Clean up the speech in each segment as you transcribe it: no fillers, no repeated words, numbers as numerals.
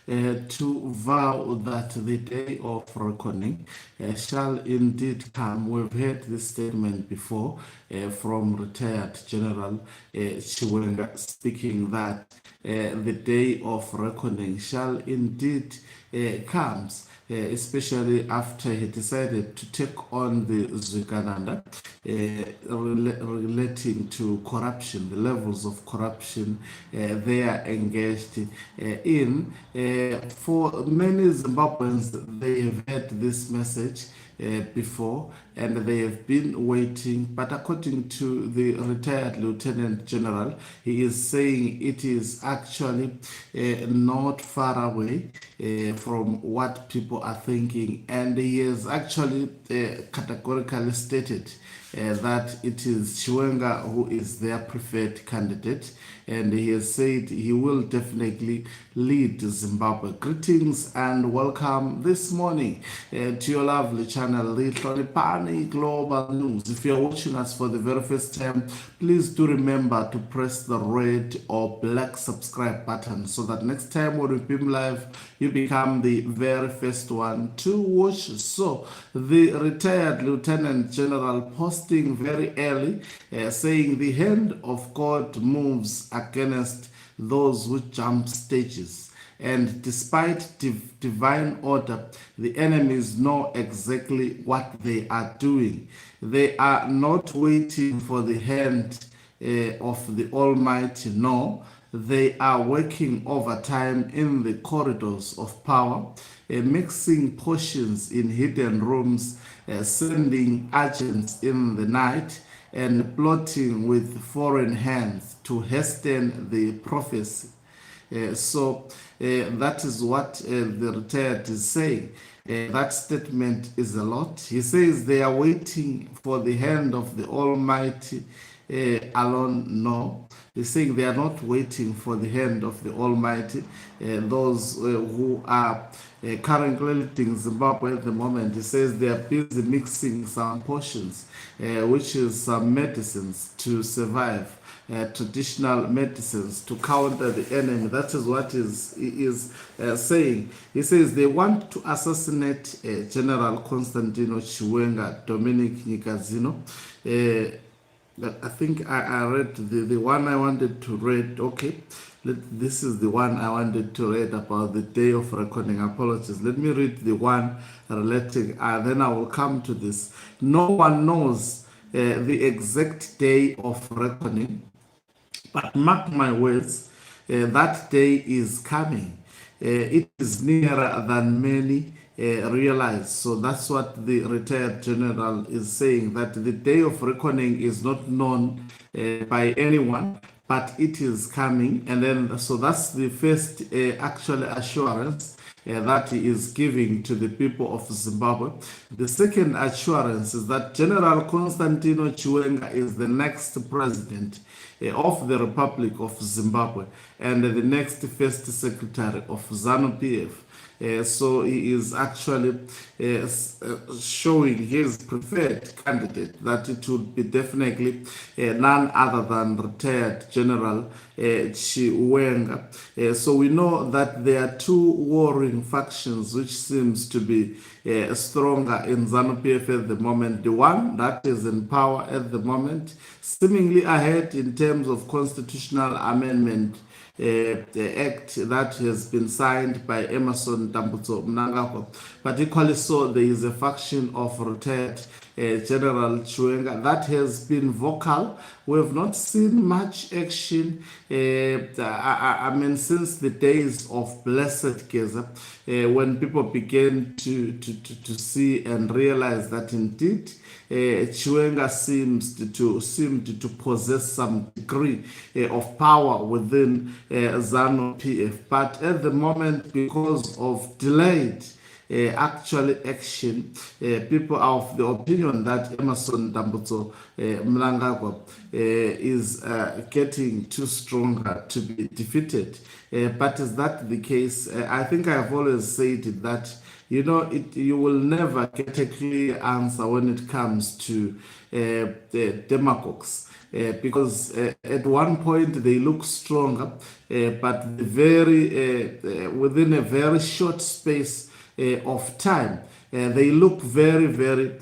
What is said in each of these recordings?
to vow that the day of reckoning shall indeed come. We've heard this statement before from retired General Chiwenga, speaking that the day of reckoning shall indeed comes. Especially after he decided to take on the Zwigananda relating to corruption, the levels of corruption they are engaged in. For many Zimbabweans, they have heard this message before and they have been waiting, but according to the retired Lieutenant General, he is saying it is actually not far away from what people are thinking, and he has actually categorically stated that it is Chiwenga who is their preferred candidate, and he has said he will definitely lead Zimbabwe. Greetings and welcome this morning to your lovely channel, the Hlonipani Global News. If you're watching us for the very first time, please do remember to press the red or black subscribe button so that next time when we beam live, you become the very first one to watch. So the retired Lieutenant General posting very early saying the hand of God moves against those who jump stages, and despite divine order, the enemies know exactly what they are doing. They are not waiting for the hand of the Almighty. No, they are working overtime in the corridors of power, mixing potions in hidden rooms, sending agents in the night, and plotting with foreign hands to hasten the prophecy. So that is what the retired is saying. That statement is a lot. He says they are waiting for the hand of the Almighty alone. No, he's saying they are not waiting for the hand of the Almighty. Those who are currently leading Zimbabwe at the moment, he says they are busy mixing some potions, which is some medicines to survive. Traditional medicines to counter the enemy. That is what he is saying. He says they want to assassinate General Constantino Chiwenga, Dominic Nyikazino. I think I read the one I wanted to read. Okay, this is the one I wanted to read about the day of reckoning. Apologies. Let me read the one relating, and then I will come to this. No one knows the exact day of reckoning, but mark my words, that day is coming. It is nearer than many realize. So that's what the retired general is saying, that the day of reckoning is not known by anyone, but it is coming. And then, so that's the first actual assurance that he is giving to the people of Zimbabwe. The second assurance is that General Constantino Chiwenga is the next president of the Republic of Zimbabwe and the next first secretary of ZANU-PF. So he is actually showing his preferred candidate, that it would be definitely none other than retired General Chiwenga. So we know that there are two warring factions which seems to be stronger in ZANU-PF at the moment. The one that is in power at the moment, seemingly ahead in terms of constitutional amendment act that has been signed by Emerson Dambudzo Mnangagwa. But equally so, there is a faction of retired General Chiwenga that has been vocal. We have not seen much action, I mean, since the days of Blessed Geza, when people began to see and realize that indeed Chiwenga seemed to possess some degree of power within ZANU-PF. But at the moment, because of delayed actually action. People are of the opinion that Emerson Dambudzo Mnangagwa is getting too stronger to be defeated. But is that the case? I think I've always said that you will never get a clear answer when it comes to the demagogues. Because at one point they look stronger, but within a very short space of time, they look very, very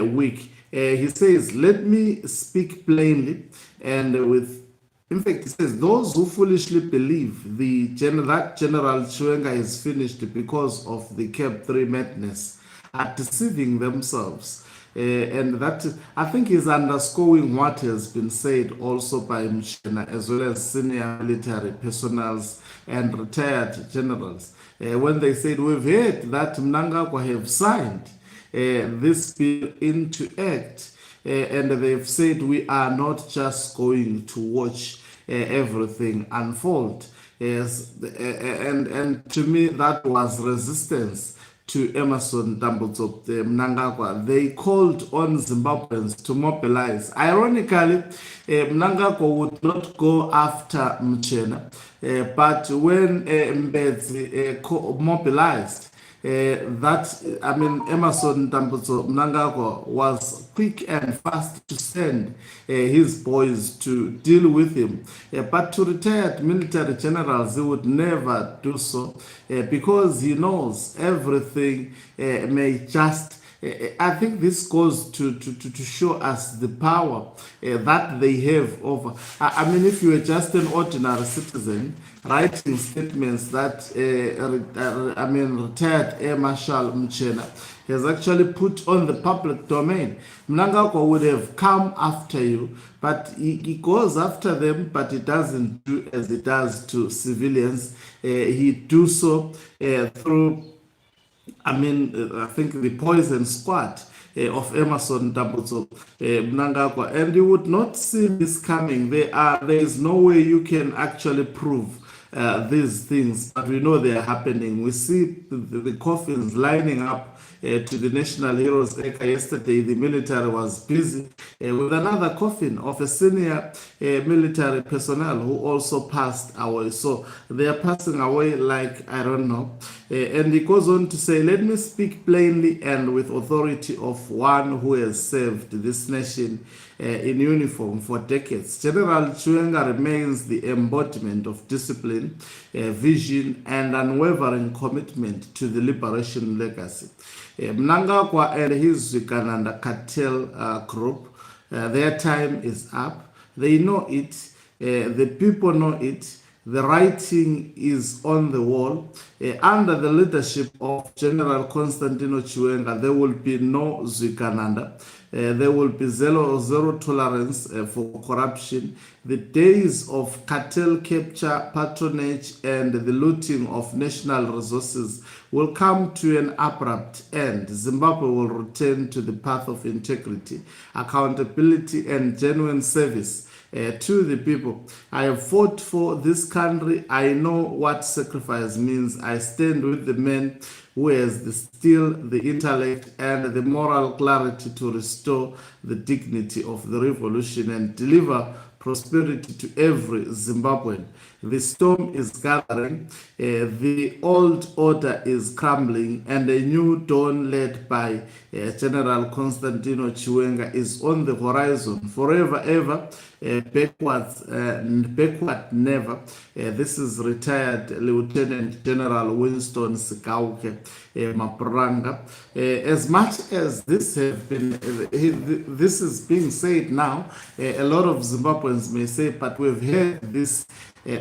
weak. He says, "Let me speak plainly and with." In fact, he says, "Those who foolishly believe that General Chiwenga is finished because of the Cap 3 madness are deceiving themselves." And that, I think, is underscoring what has been said also by Mchena, as well as senior military personnel and retired generals. When they said, "We've heard that Mnangagwa have signed this bill into act, and they've said we are not just going to watch everything unfold." Yes, and to me that was resistance to Emerson Dambudzo Mnangagwa. They called on Zimbabweans to mobilize. Ironically, Mnangagwa would not go after Mchena, but when Mbedzi mobilized, Emerson Dambudzo Mnangagwa was quick and fast to send his boys to deal with him. But to retired military generals, he would never do so because he knows everything may just. I think this goes to show us the power that they have over. If you were just an ordinary citizen writing statements that retired Air Marshal Mchena has actually put on the public domain, Mnangagwa would have come after you, but he goes after them, but he doesn't do as he does to civilians. He do so through, I think, the poison squad of Emerson Dambudzo Mnangagwa, and you would not see this coming. There is no way you can actually prove these things, but we know they are happening. We see the coffins lining up to the National Heroes Acre. Yesterday, the military was busy with another coffin of a senior military personnel who also passed away. So they are passing away like, I don't know. And he goes on to say, "Let me speak plainly and with authority of one who has served this nation in uniform for decades. General Chiwenga remains the embodiment of discipline, vision, and unwavering commitment to the liberation legacy." Mnangagwa and his Zikananda cartel group, their time is up. They know it. The people know it. The writing is on the wall. Under the leadership of General Constantino Chiwenga, there will be no Zikananda. There will be zero tolerance for corruption. The days of cartel capture, patronage, and the looting of national resources will come to an abrupt end. Zimbabwe will return to the path of integrity, accountability, and genuine service to the people. I have fought for this country. I know what sacrifice means. I stand with the men who has the skill, the intellect, and the moral clarity to restore the dignity of the revolution and deliver prosperity to every Zimbabwean. The storm is gathering, the old order is crumbling, and a new dawn led by General Constantino Chiwenga is on the horizon. Forever, ever, backward never. This is retired Lieutenant General Winston Sikauke Mapuranga. As much as this is being said now, a lot of Zimbabweans may say, but we've heard this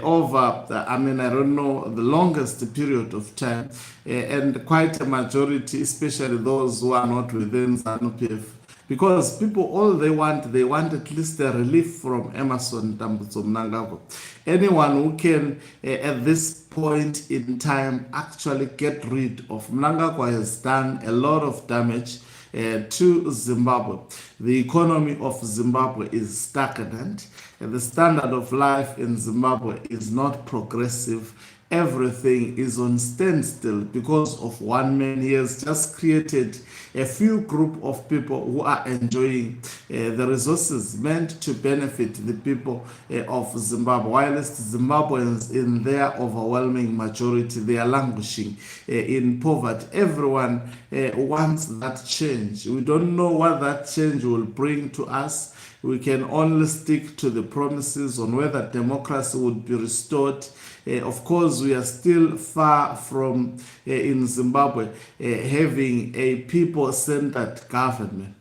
over, I don't know, the longest period of time, and quite a majority, especially those who are not within ZANU-PF, because people, all they want at least a relief from Emerson Dambudzo Mnangagwa. Anyone who can, at this point in time, actually get rid of Mnangagwa has done a lot of damage to Zimbabwe. The economy of Zimbabwe is stagnant, and the standard of life in Zimbabwe is not progressive everything is on standstill because of one man. He has just created a few group of people who are enjoying the resources meant to benefit the people of Zimbabwe, whilst Zimbabweans in their overwhelming majority, they are languishing in poverty. Everyone wants that change. We don't know what that change will bring to us. We can only stick to the promises on whether democracy would be restored. Of course, we are still far from, in Zimbabwe, having a people-centered government.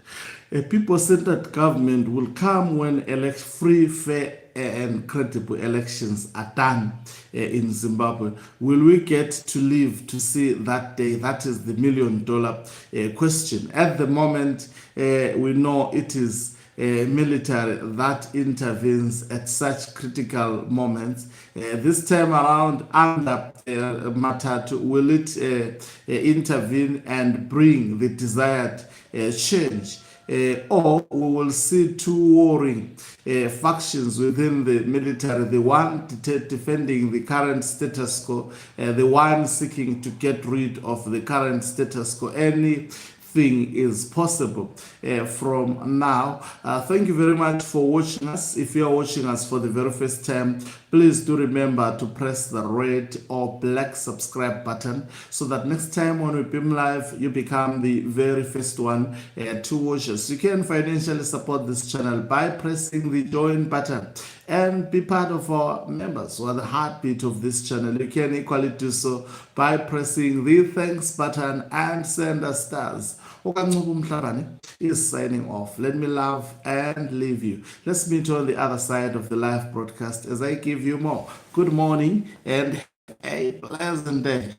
A people-centered government will come when free, fair, and credible elections are done in Zimbabwe. Will we get to live to see that day? That is the million-dollar question. At the moment, we know it is military that intervenes at such critical moments. This time around, under Matatu, will it intervene and bring the desired change? Or we will see two warring factions within the military, the one defending the current status quo, the one seeking to get rid of the current status quo. Anything is possible from now. Thank you very much for watching us. If you are watching us for the very first time, please do remember to press the red or black subscribe button so that next time when we beam live, you become the very first one to watch us. You can financially support this channel by pressing the join button and be part of our members or the heartbeat of this channel. You can equally do so by pressing the thanks button and send us stars. Okancubu Mhlabane is signing off. Let me love and leave you. Let's meet on the other side of the live broadcast as I give you more. Good morning and a pleasant day.